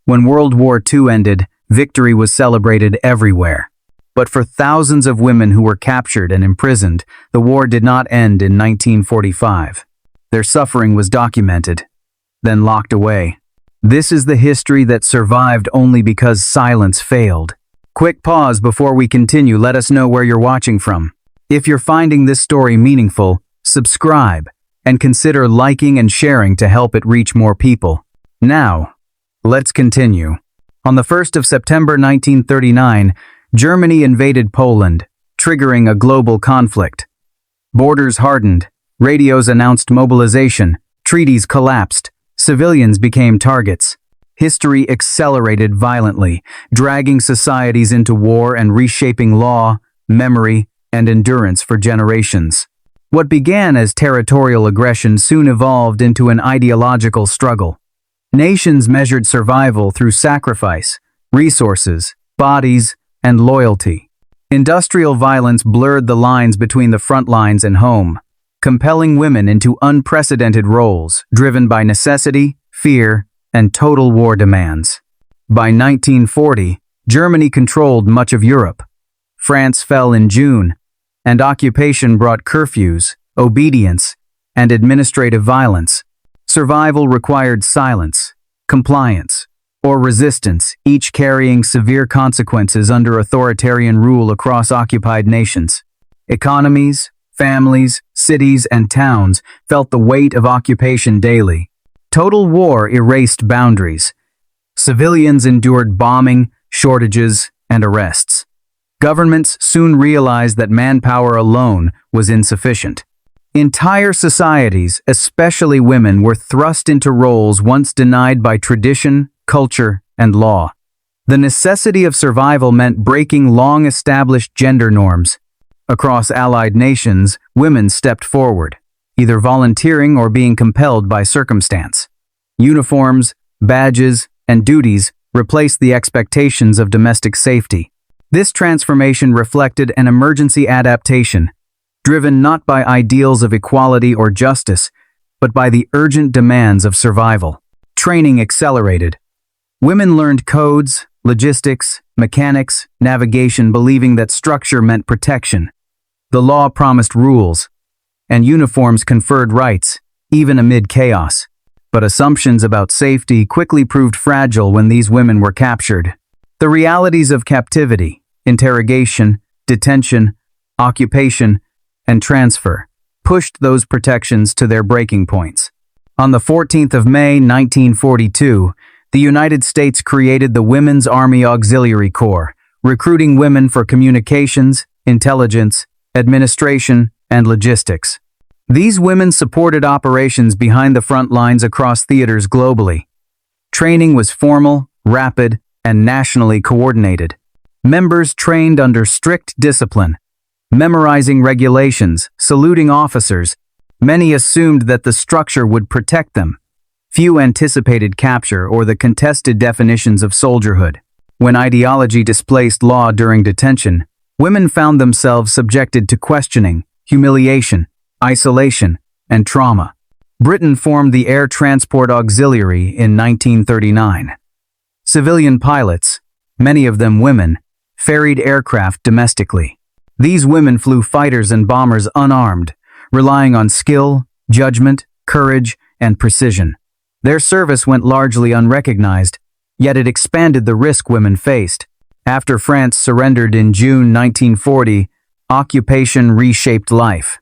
When World War II ended, victory was celebrated everywhere. But for thousands of women who were captured and imprisoned, the war did not end in 1945. Their suffering was documented, then locked away. This is the history that survived only because silence failed. Quick pause before we continue. Let us know where you're watching from. If you're finding this story meaningful, subscribe and consider liking and sharing to help it reach more people. Now, let's continue. On the 1st of September 1939, Germany invaded Poland, triggering a global conflict. Borders hardened, radios announced mobilization, treaties collapsed, civilians became targets. History accelerated violently, dragging societies into war and reshaping law, memory, and endurance for generations. What began as territorial aggression soon evolved into an ideological struggle. Nations measured survival through sacrifice, resources, bodies, and loyalty. Industrial violence blurred the lines between the front lines and home, compelling women into unprecedented roles driven by necessity, fear, and total war demands. By 1940, Germany controlled much of Europe. France fell in June, and occupation brought curfews, obedience, and administrative violence. Survival required silence, compliance, or resistance, each carrying severe consequences under authoritarian rule across occupied nations. Economies, families, cities, and towns felt the weight of occupation daily. Total war erased boundaries. Civilians endured bombing, shortages, and arrests. Governments soon realized that manpower alone was insufficient. Entire societies, especially women, were thrust into roles once denied by tradition, culture, and law. The necessity of survival meant breaking long-established gender norms. Across Allied nations, women stepped forward, either volunteering or being compelled by circumstance. Uniforms, badges, and duties replaced the expectations of domestic safety. This transformation reflected an emergency adaptation, driven not by ideals of equality or justice, but by the urgent demands of survival. Training accelerated. Women learned codes, logistics, mechanics, navigation, believing that structure meant protection. The law promised rules, and uniforms conferred rights, even amid chaos. But assumptions about safety quickly proved fragile when these women were captured. The realities of captivity, interrogation, detention, occupation, and transfer pushed those protections to their breaking points. On the 14th of May, 1942, the United States created the Women's Army Auxiliary Corps, recruiting women for communications, intelligence, administration, and logistics. These women supported operations behind the front lines across theaters globally. Training was formal, rapid, and nationally coordinated. Members trained under strict discipline, memorizing regulations, saluting officers. Many assumed that the structure would protect them. Few anticipated capture or the contested definitions of soldierhood. When ideology displaced law during detention, women found themselves subjected to questioning, humiliation, isolation, and trauma. Britain formed the Air Transport Auxiliary in 1939. Civilian pilots, many of them women, ferried aircraft domestically. These women flew fighters and bombers unarmed, relying on skill, judgment, courage, and precision. Their service went largely unrecognized, yet it expanded the risk women faced. After France surrendered in June 1940, occupation reshaped life.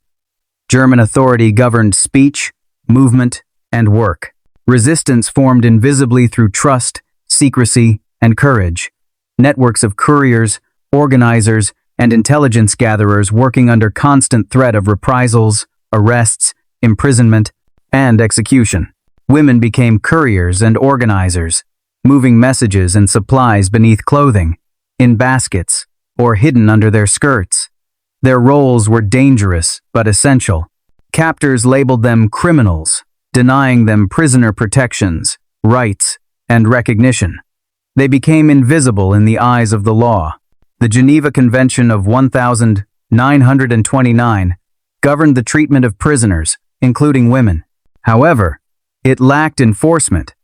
German authority governed speech, movement, and work. Resistance formed invisibly through trust, secrecy, and courage. Networks of couriers, organizers, and intelligence gatherers working under constant threat of reprisals, arrests, imprisonment, and execution. Women became couriers and organizers, moving messages and supplies beneath clothing, in baskets, or hidden under their skirts. Their roles were dangerous but essential. Captors labeled them criminals, denying them prisoner protections, rights, and recognition. They became invisible in the eyes of the law. The Geneva Convention of 1929 governed the treatment of prisoners, including women. However, it lacked enforcement.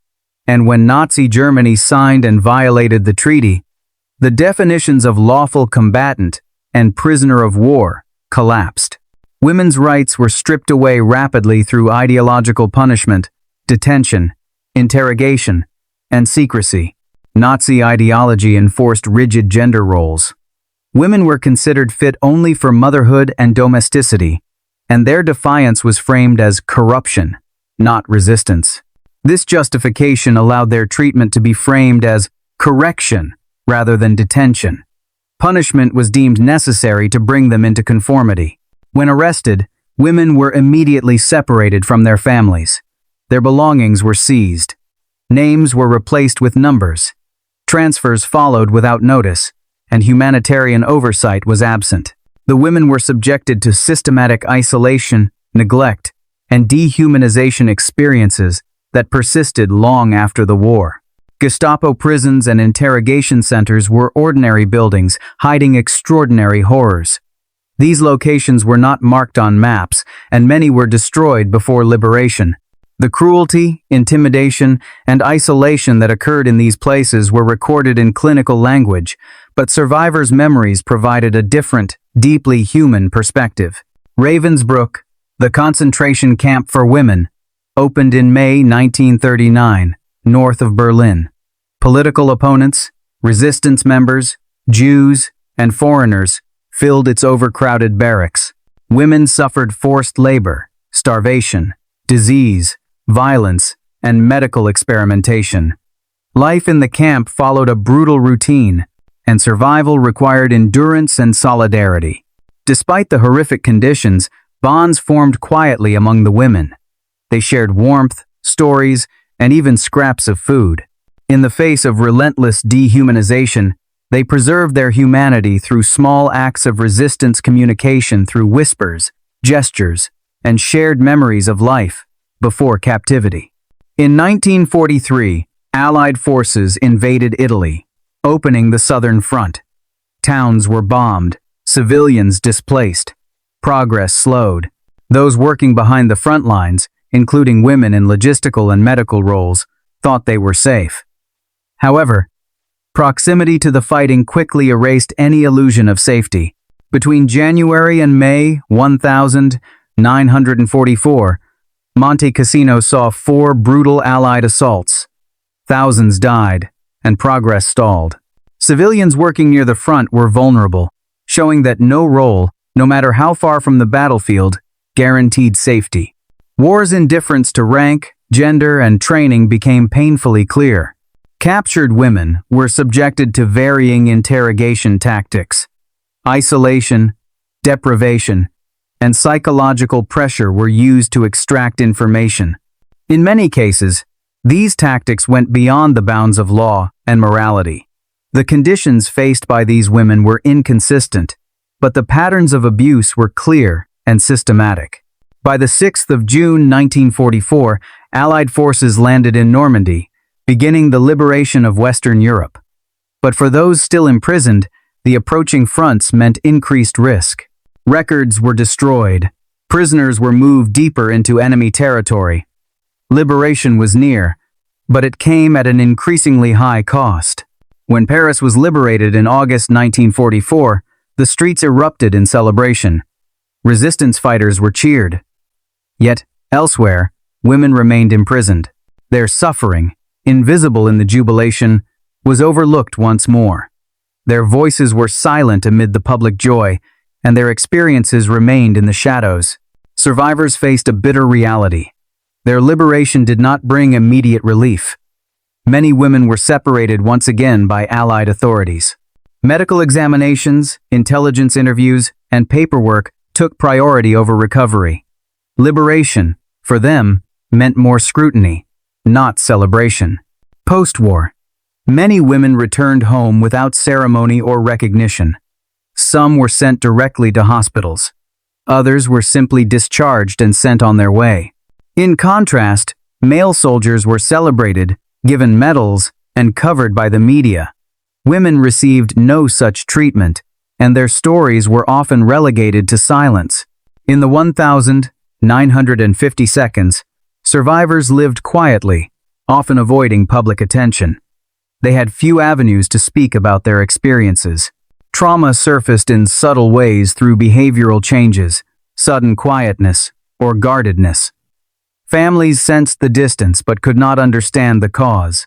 And when Nazi Germany signed and violated the treaty, the definitions of lawful combatant and prisoner of war collapsed. Women's rights were stripped away rapidly through ideological punishment, detention, interrogation, and secrecy. Nazi ideology enforced rigid gender roles. Women were considered fit only for motherhood and domesticity, and their defiance was framed as corruption, not resistance. This justification allowed their treatment to be framed as correction rather than detention. Punishment was deemed necessary to bring them into conformity. When arrested, women were immediately separated from their families. Their belongings were seized. Names were replaced with numbers. Transfers followed without notice, and humanitarian oversight was absent. The women were subjected to systematic isolation, neglect, and dehumanization experiences that persisted long after the war. Gestapo prisons and interrogation centers were ordinary buildings hiding extraordinary horrors. These locations were not marked on maps, and many were destroyed before liberation. The cruelty, intimidation, and isolation that occurred in these places were recorded in clinical language, but survivors' memories provided a different, deeply human perspective. Ravensbrück, the concentration camp for women, opened in May 1939, north of Berlin. Political opponents, resistance members, Jews, and foreigners filled its overcrowded barracks. Women suffered forced labor, starvation, disease, violence, and medical experimentation. Life in the camp followed a brutal routine, and survival required endurance and solidarity. Despite the horrific conditions, bonds formed quietly among the women. They shared warmth, stories, and even scraps of food. In the face of relentless dehumanization, they preserved their humanity through small acts of resistance communication through whispers, gestures, and shared memories of life before captivity. In 1943, Allied forces invaded Italy, opening the southern front. Towns were bombed, civilians displaced, progress slowed. Those working behind the front lines, including women in logistical and medical roles, thought they were safe. However, proximity to the fighting quickly erased any illusion of safety. Between January and May 1944, Monte Cassino saw 4 brutal Allied assaults. Thousands died, and progress stalled. Civilians working near the front were vulnerable, showing that no role, no matter how far from the battlefield, guaranteed safety. War's indifference to rank, gender, and training became painfully clear. Captured women were subjected to varying interrogation tactics. Isolation, deprivation, and psychological pressure were used to extract information. In many cases, these tactics went beyond the bounds of law and morality. The conditions faced by these women were inconsistent, but the patterns of abuse were clear and systematic. By the 6th of June 1944, Allied forces landed in Normandy, beginning the liberation of Western Europe. But for those still imprisoned, the approaching fronts meant increased risk. Records were destroyed. Prisoners were moved deeper into enemy territory. Liberation was near, but it came at an increasingly high cost. When Paris was liberated in August 1944, the streets erupted in celebration. Resistance fighters were cheered. Yet, elsewhere, women remained imprisoned. Their suffering, invisible in the jubilation, was overlooked once more. Their voices were silent amid the public joy, and their experiences remained in the shadows. Survivors faced a bitter reality. Their liberation did not bring immediate relief. Many women were separated once again by Allied authorities. Medical examinations, intelligence interviews, and paperwork took priority over recovery. Liberation, for them, meant more scrutiny, not celebration. Post-war, many women returned home without ceremony or recognition. Some were sent directly to hospitals. Others were simply discharged and sent on their way. In contrast, male soldiers were celebrated, given medals, and covered by the media. Women received no such treatment, and their stories were often relegated to silence. In the 1,950 seconds, survivors lived quietly, often avoiding public attention. They had few avenues to speak about their experiences. Trauma surfaced in subtle ways through behavioral changes, sudden quietness, or guardedness. Families sensed the distance but could not understand the cause.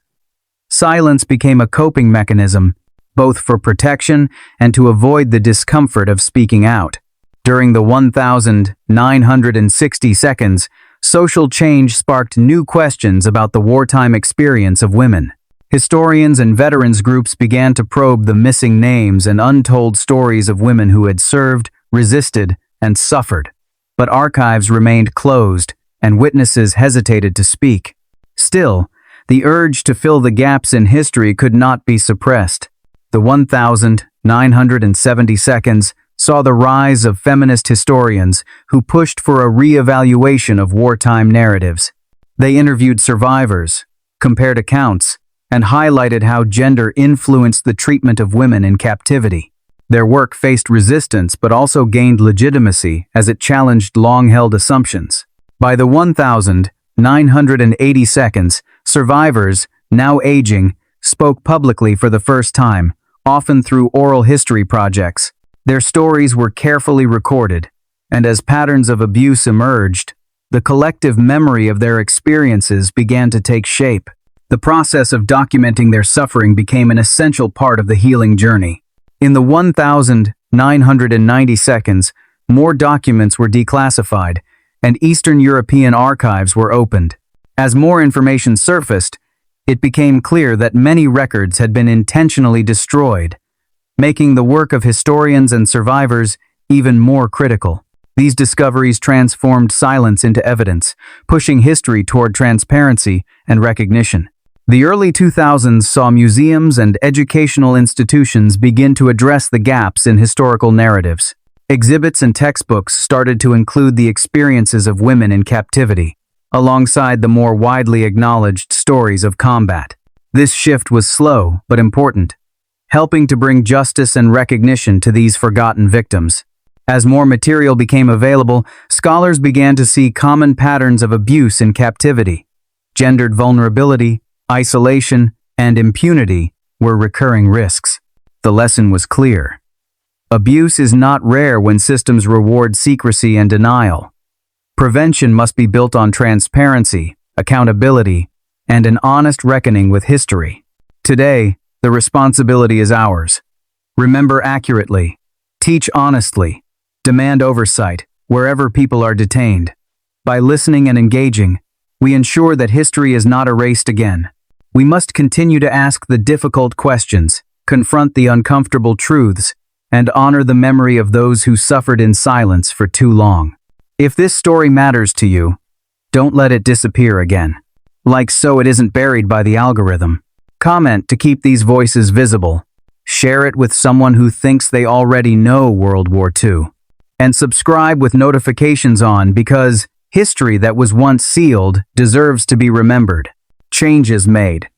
Silence became a coping mechanism, both for protection and to avoid the discomfort of speaking out. During the 1,960 seconds, social change sparked new questions about the wartime experience of women. Historians and veterans groups began to probe the missing names and untold stories of women who had served, resisted, and suffered. But archives remained closed, and witnesses hesitated to speak. Still, the urge to fill the gaps in history could not be suppressed. The 1,970 seconds saw the rise of feminist historians who pushed for a re-evaluation of wartime narratives. They interviewed survivors, compared accounts, and highlighted how gender influenced the treatment of women in captivity. Their work faced resistance but also gained legitimacy as it challenged long-held assumptions. By the 1,980 seconds, survivors, now aging, spoke publicly for the first time, often through oral history projects. Their stories were carefully recorded, and as patterns of abuse emerged, the collective memory of their experiences began to take shape. The process of documenting their suffering became an essential part of the healing journey. In the 1,990 seconds, more documents were declassified, and Eastern European archives were opened. As more information surfaced, it became clear that many records had been intentionally destroyed, making the work of historians and survivors even more critical. These discoveries transformed silence into evidence, pushing history toward transparency and recognition. The early 2000s saw museums and educational institutions begin to address the gaps in historical narratives. Exhibits and textbooks started to include the experiences of women in captivity, alongside the more widely acknowledged stories of combat. This shift was slow but important, helping to bring justice and recognition to these forgotten victims. As more material became available, scholars began to see common patterns of abuse in captivity. Gendered vulnerability, isolation, and impunity were recurring risks. The lesson was clear. Abuse is not rare when systems reward secrecy and denial. Prevention must be built on transparency, accountability, and an honest reckoning with history. Today, the responsibility is ours. Remember accurately, teach honestly, demand oversight wherever people are detained. By listening and engaging, we ensure that history is not erased again. We must continue to ask the difficult questions, confront the uncomfortable truths, and honor the memory of those who suffered in silence for too long. If this story matters to you, don't let it disappear again. Like so it isn't buried by the algorithm. Comment to keep these voices visible. Share it with someone who thinks they already know World War II. And subscribe with notifications on because history that was once sealed deserves to be remembered. Changes made.